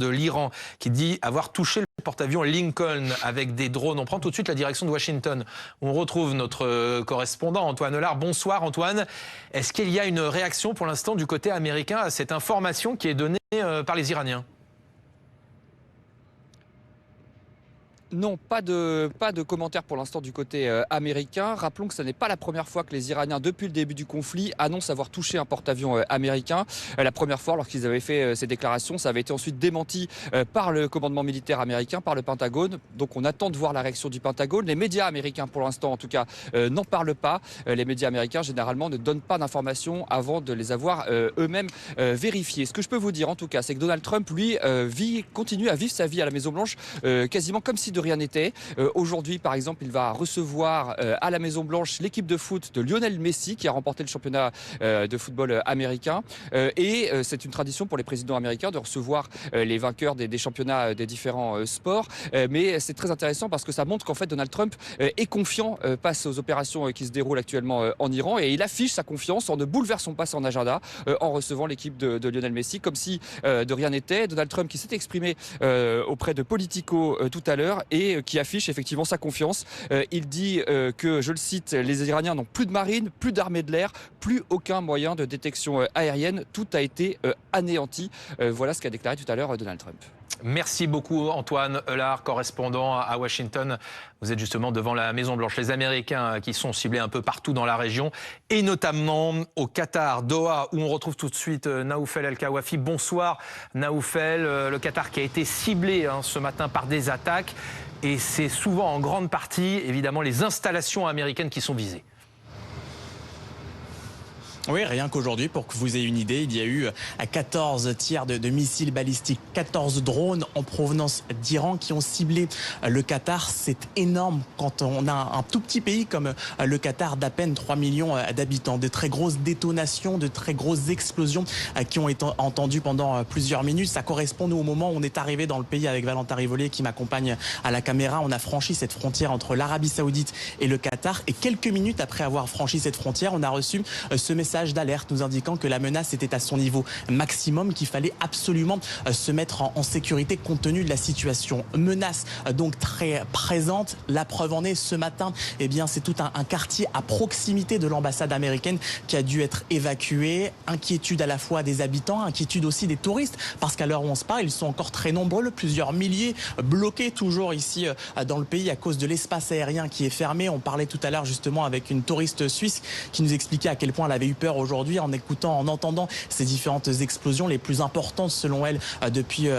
de l'Iran qui dit avoir touché le porte-avions Lincoln avec des drones. On prend tout de suite la direction de Washington. On retrouve notre correspondant Antoine Hollard. Bonsoir Antoine. Est-ce qu'il y a une réaction pour l'instant du côté américain à cette information qui est donnée par les Iraniens ? Non, pas de commentaires pour l'instant du côté américain. Rappelons que ce n'est pas la première fois que les Iraniens, depuis le début du conflit, annoncent avoir touché un porte-avions américain. La première fois, lorsqu'ils avaient fait ces déclarations, ça avait été ensuite démenti par le commandement militaire américain, par le Pentagone. Donc on attend de voir la réaction du Pentagone. Les médias américains, pour l'instant en tout cas, n'en parlent pas. Les médias américains, généralement, ne donnent pas d'informations avant de les avoir eux-mêmes vérifiées. Ce que je peux vous dire, en tout cas, c'est que Donald Trump, lui, continue à vivre sa vie à la Maison-Blanche, quasiment comme si de rien n'était. Aujourd'hui, par exemple, il va recevoir à la Maison-Blanche l'équipe de foot de Lionel Messi qui a remporté le championnat de football américain. Et c'est une tradition pour les présidents américains de recevoir les vainqueurs des championnats des différents sports. Mais c'est très intéressant parce que ça montre qu'en fait Donald Trump est confiant face aux opérations qui se déroulent actuellement en Iran et il affiche sa confiance en ne bouleversant pas son agenda en recevant l'équipe de Lionel Messi comme si de rien n'était. Donald Trump qui s'est exprimé auprès de Politico tout à l'heure et qui affiche effectivement sa confiance. Il dit que, je le cite, les Iraniens n'ont plus de marine, plus d'armée de l'air, plus aucun moyen de détection aérienne. Tout a été anéanti. Voilà ce qu'a déclaré tout à l'heure Donald Trump. Merci beaucoup Antoine Hollard, correspondant à Washington. Vous êtes justement devant la Maison-Blanche. Les Américains qui sont ciblés un peu partout dans la région et notamment au Qatar, Doha, où on retrouve tout de suite Naoufel El-Kawafi. Bonsoir Naoufel. Le Qatar qui a été ciblé ce matin par des attaques et c'est souvent en grande partie évidemment les installations américaines qui sont visées. Oui, rien qu'aujourd'hui, pour que vous ayez une idée, il y a eu 14 tirs de missiles balistiques, 14 drones en provenance d'Iran qui ont ciblé le Qatar. C'est énorme quand on a un tout petit pays comme le Qatar d'à peine 3 millions d'habitants. De très grosses détonations, de très grosses explosions qui ont été entendues pendant plusieurs minutes. Ça correspond, nous, au moment où on est arrivé dans le pays avec Valentin Rivolier qui m'accompagne à la caméra. On a franchi cette frontière entre l'Arabie Saoudite et le Qatar. Et quelques minutes après avoir franchi cette frontière, on a reçu ce message d'alerte nous indiquant que la menace était à son niveau maximum, qu'il fallait absolument se mettre en sécurité compte tenu de la situation. Menace donc très présente. La preuve en est, ce matin, eh bien, c'est tout un quartier à proximité de l'ambassade américaine qui a dû être évacué. Inquiétude à la fois des habitants, inquiétude aussi des touristes, parce qu'à l'heure où on se parle, ils sont encore très nombreux, plusieurs milliers bloqués toujours ici dans le pays à cause de l'espace aérien qui est fermé. On parlait tout à l'heure justement avec une touriste suisse qui nous expliquait à quel point elle avait eu peur aujourd'hui en entendant ces différentes explosions les plus importantes selon elle depuis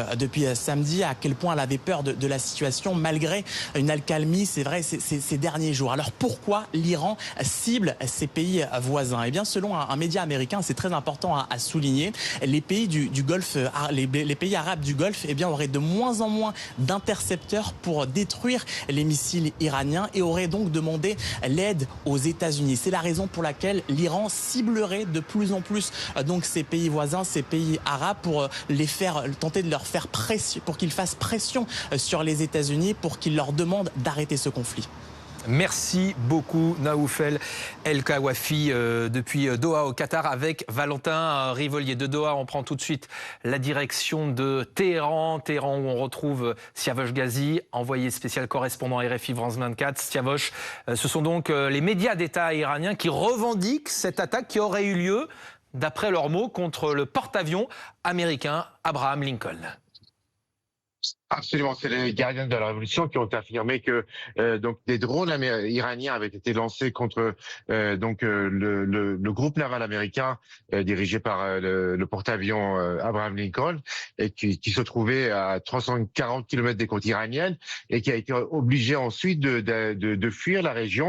samedi, à quel point elle avait peur de la situation malgré une accalmie, c'est vrai, ces derniers jours. Alors pourquoi l'Iran cible ces pays voisins? Eh bien, selon un média américain, c'est très important à souligner, les pays du Golfe, les pays arabes du Golfe, eh bien, auraient de moins en moins d'intercepteurs pour détruire les missiles iraniens et auraient donc demandé l'aide aux États-Unis. C'est la raison pour laquelle l'Iran ciblerait de plus en plus donc ces pays voisins, ces pays arabes, pour tenter de leur faire pression, pour qu'ils fassent pression sur les États-Unis, pour qu'ils leur demandent d'arrêter ce conflit. Merci beaucoup Naoufel El-Kawafi depuis Doha au Qatar avec Valentin Rivolier. De Doha, on prend tout de suite la direction de Téhéran où on retrouve Siavosh Ghazi, envoyé spécial correspondant RFI France 24. Siavosh, ce sont donc les médias d'État iraniens qui revendiquent cette attaque qui aurait eu lieu, d'après leurs mots, contre le porte-avions américain Abraham Lincoln. Absolument, c'est les gardiens de la révolution qui ont affirmé que donc des drones iraniens avaient été lancés contre le groupe naval américain dirigé par le porte-avions Abraham Lincoln et qui se trouvait à 340 km des côtes iraniennes et qui a été obligé ensuite de fuir la région